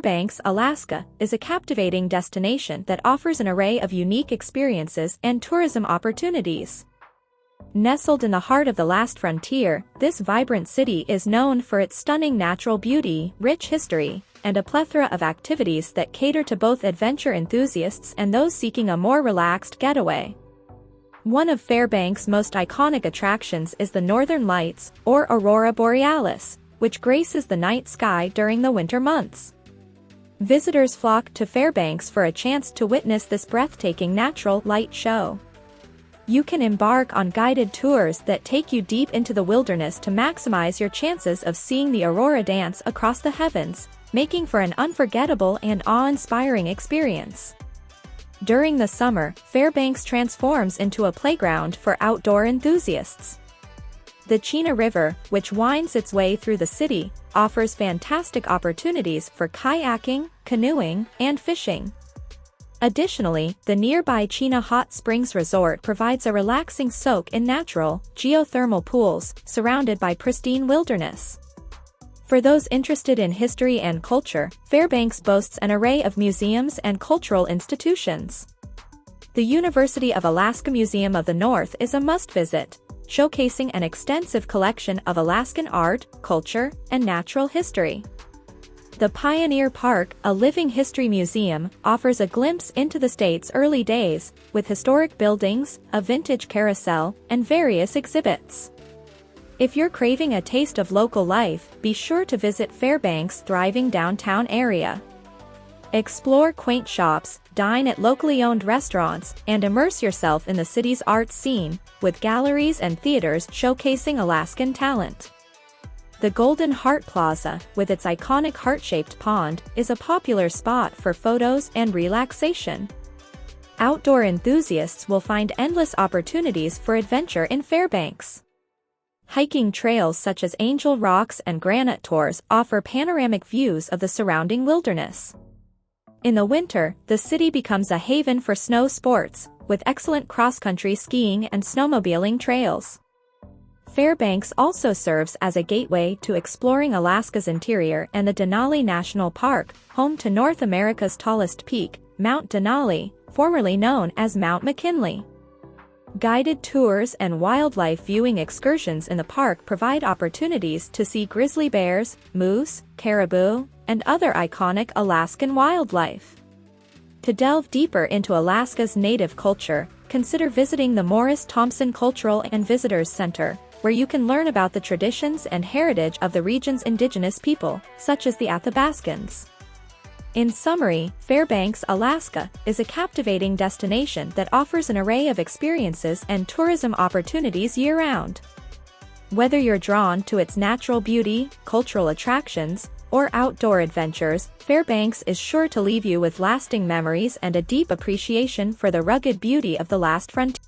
Fairbanks, Alaska, is a captivating destination that offers an array of unique experiences and tourism opportunities. Nestled in the heart of the last frontier, this vibrant city is known for its stunning natural beauty, rich history, and a plethora of activities that cater to both adventure enthusiasts and those seeking a more relaxed getaway. One of Fairbanks' most iconic attractions is the Northern Lights, or aurora borealis, which graces the night sky during the winter months. Visitors flock to Fairbanks for a chance to witness this breathtaking natural light show. You can embark on guided tours that take you deep into the wilderness to maximize your chances of seeing the aurora dance across the heavens, making for an unforgettable and awe-inspiring experience. During the summer, Fairbanks transforms into a playground for outdoor enthusiasts. The Chena River, which winds its way through the city, offers fantastic opportunities for kayaking, canoeing, and fishing. Additionally, the nearby Chena Hot Springs Resort provides a relaxing soak in natural, geothermal pools, surrounded by pristine wilderness. For those interested in history and culture, Fairbanks boasts an array of museums and cultural institutions. The University of Alaska Museum of the North is a must-visit, showcasing an extensive collection of Alaskan art, culture, and natural history. The Pioneer Park, a living history museum, offers a glimpse into the state's early days, with historic buildings, a vintage carousel, and various exhibits. If you're craving a taste of local life, be sure to visit Fairbanks' thriving downtown area. Explore quaint shops, dine at locally owned restaurants, and immerse yourself in the city's arts scene, with galleries and theaters showcasing Alaskan talent. The Golden Heart Plaza, with its iconic heart-shaped pond, is a popular spot for photos and relaxation. Outdoor enthusiasts will find endless opportunities for adventure in Fairbanks. Hiking trails such as Angel Rocks and Granite Tours offer panoramic views of the surrounding wilderness. In the winter, the city becomes a haven for snow sports, with excellent cross-country skiing and snowmobiling trails. Fairbanks also serves as a gateway to exploring Alaska's interior and the Denali National Park, home to North America's tallest peak, Mount Denali, formerly known as Mount McKinley. Guided tours and wildlife viewing excursions in the park provide opportunities to see grizzly bears, moose, caribou, and other iconic Alaskan wildlife. To delve deeper into Alaska's native culture, consider visiting the Morris Thompson Cultural and Visitors Center, where you can learn about the traditions and heritage of the region's indigenous people, such as the Athabascans. In summary, Fairbanks, Alaska, is a captivating destination that offers an array of experiences and tourism opportunities year-round. Whether you're drawn to its natural beauty, cultural attractions, or outdoor adventures, Fairbanks is sure to leave you with lasting memories and a deep appreciation for the rugged beauty of the last frontier.